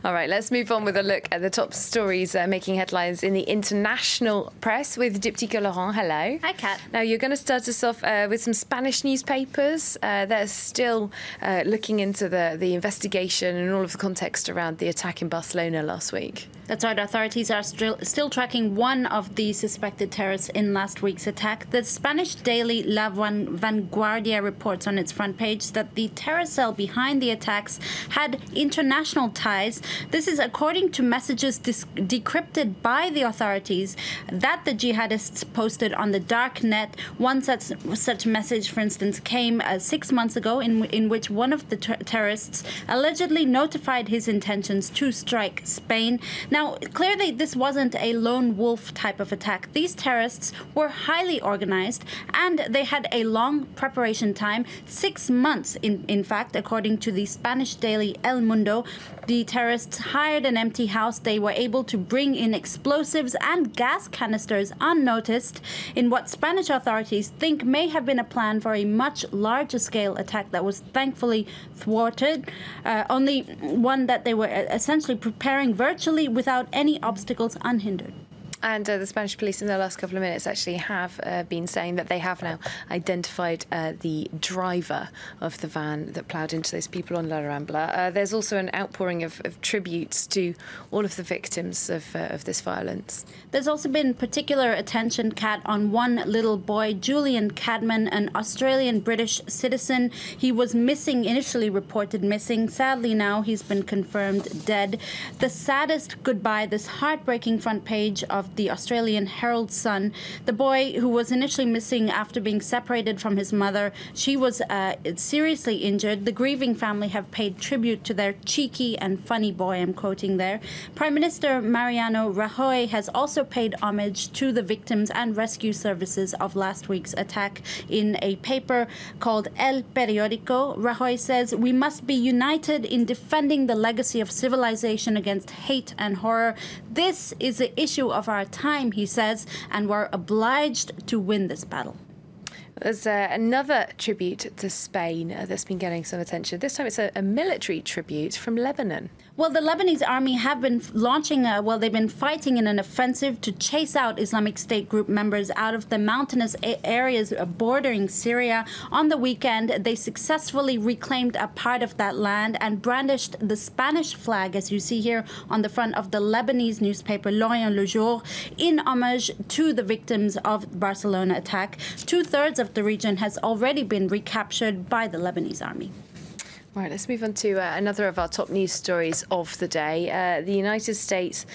All right, let's move on with a look at the top stories making headlines in the international press with Diptyque Laurent. Hello. Hi, Kat. Now, you're going to start us off with some Spanish newspapers. They're still looking into the investigation and all of the context around the attack in Barcelona last week. That's right. Authorities are still tracking one of the suspected terrorists in last week's attack. The Spanish daily La Vanguardia reports on its front page that the terror cell behind the attacks had international ties. This is according to messages decrypted by the authorities that the jihadists posted on the dark net. One such message, for instance, came 6 months ago in which one of the terrorists allegedly notified his intentions to strike Spain. Now, clearly, this wasn't a lone wolf type of attack. These terrorists were highly organized, and they had a long preparation time, 6 months, in fact, according to the Spanish daily El Mundo. The terrorists hired an empty house. They were able to bring in explosives and gas canisters unnoticed in what Spanish authorities think may have been a plan for a much larger scale attack that was thankfully thwarted. Only one that they were essentially preparing virtually without any obstacles unhindered. And the Spanish police in the last couple of minutes actually have been saying that they have now identified the driver of the van that ploughed into those people on La Rambla. There's also an outpouring of tributes to all of the victims of this violence. There's also been particular attention, Kat, on one little boy, Julian Cadman, an Australian-British citizen. He was missing, initially reported missing. Sadly, now he's been confirmed dead. The saddest goodbye, this heartbreaking front page of the Australian Herald Sun. The boy, who was initially missing after being separated from his mother, she was seriously injured. The grieving family have paid tribute to their cheeky and funny boy, I'm quoting there. Prime Minister Mariano Rajoy has also paid homage to the victims and rescue services of last week's attack. In a paper called El Periódico, Rajoy says, "We must be united in defending the legacy of civilization against hate and horror. This is the issue of our time," he says, "and we're obliged to win this battle." There's another tribute to Spain that's been getting some attention. This time it's a military tribute from Lebanon. Well, the Lebanese army have been launching, they've been fighting in an offensive to chase out Islamic State group members out of the mountainous areas bordering Syria. On the weekend, they successfully reclaimed a part of that land and brandished the Spanish flag, as you see here on the front of the Lebanese newspaper L'Orient Le Jour, in homage to the victims of the Barcelona attack. 2/3 of the region has already been recaptured by the Lebanese army. Right, let's move on to another of our top news stories of the day. The United States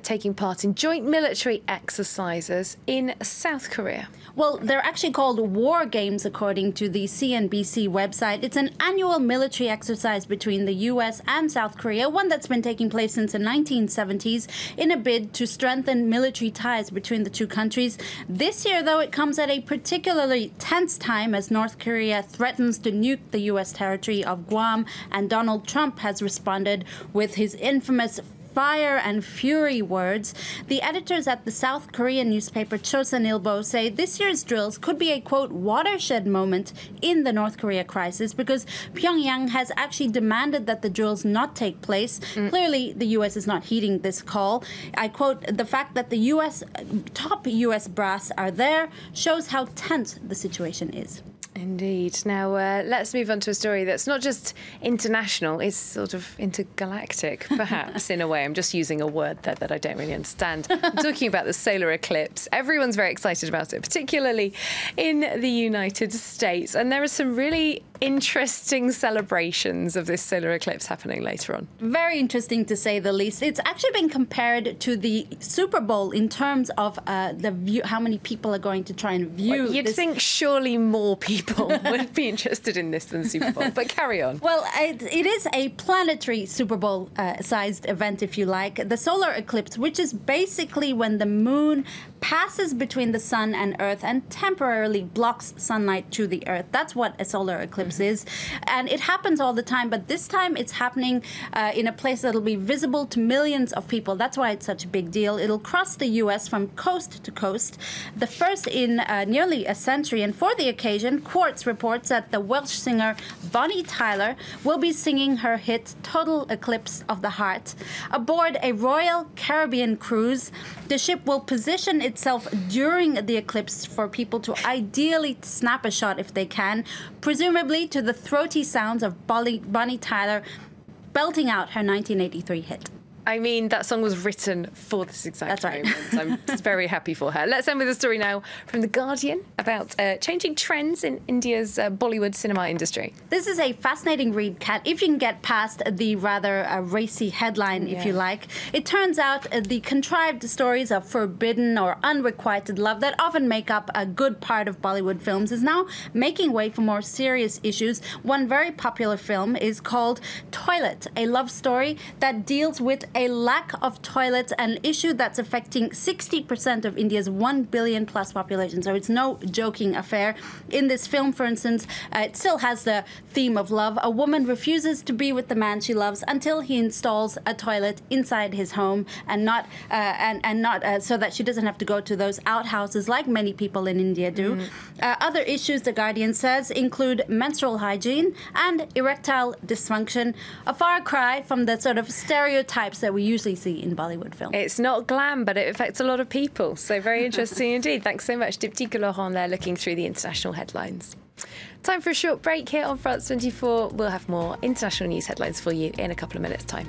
taking part in joint military exercises in South Korea. Well, they're actually called war games, according to the CNBC website. It's an annual military exercise between the U.S. and South Korea, one that's been taking place since the 1970s in a bid to strengthen military ties between the two countries. This year, though, it comes at a particularly tense time as North Korea threatens to nuke the U.S. territory of Guam, and Donald Trump has responded with his infamous fire and fury words. The editors at the South Korean newspaper Chosun Ilbo say this year's drills could be a, quote, watershed moment in the North Korea crisis because Pyongyang has actually demanded that the drills not take place. Clearly, the U.S. is not heeding this call. I quote, "The fact that the top U.S. brass are there shows how tense the situation is." Indeed. Now, let's move on to a story that's not just international, it's sort of intergalactic, perhaps, in a way. I'm just using a word there that I don't really understand. I'm talking about the solar eclipse. Everyone's very excited about it, particularly in the United States. And there are some really interesting celebrations of this solar eclipse happening later on. Very interesting, to say the least. It's actually been compared to the Super Bowl in terms of how many people are going to try and view. You'd think surely more people would be interested in this than the Super Bowl, but carry on. Well, it is a planetary Super Bowl-sized event, if you like. The solar eclipse, which is basically when the moon passes between the sun and Earth and temporarily blocks sunlight to the Earth. That's what a solar eclipse eclipse is. And it happens all the time, but this time it's happening in a place that'll be visible to millions of people. That's why it's such a big deal. It'll cross the U.S. from coast to coast, the first in nearly a century. And for the occasion, Quartz reports that the Welsh singer Bonnie Tyler will be singing her hit Total Eclipse of the Heart aboard a Royal Caribbean cruise. The ship will position itself during the eclipse for people to ideally snap a shot if they can, presumably to the throaty sounds of Bonnie Tyler belting out her 1983 hit. I mean, that song was written for this exact moment. I'm just very happy for her. Let's end with a story now from The Guardian about changing trends in India's Bollywood cinema industry. This is a fascinating read, Kat, if you can get past the rather racy headline, if you like. It turns out the contrived stories of forbidden or unrequited love that often make up a good part of Bollywood films is now making way for more serious issues. One very popular film is called Toilet, a love story that deals with a lack of toilets, an issue that's affecting 60% of India's 1 billion plus population. So it's no joking affair. In this film, for instance, it still has the theme of love. A woman refuses to be with the man she loves until he installs a toilet inside his home, and not so that she doesn't have to go to those outhouses like many people in India do. Other issues, The Guardian says, include menstrual hygiene and erectile dysfunction, a far cry from the sort of stereotypes that we usually see in Bollywood films. It's not glam, but it affects a lot of people. So very interesting indeed. Thanks so much, Diptyque Laurent, there looking through the international headlines. Time for a short break here on France 24. We'll have more international news headlines for you in a couple of minutes' time.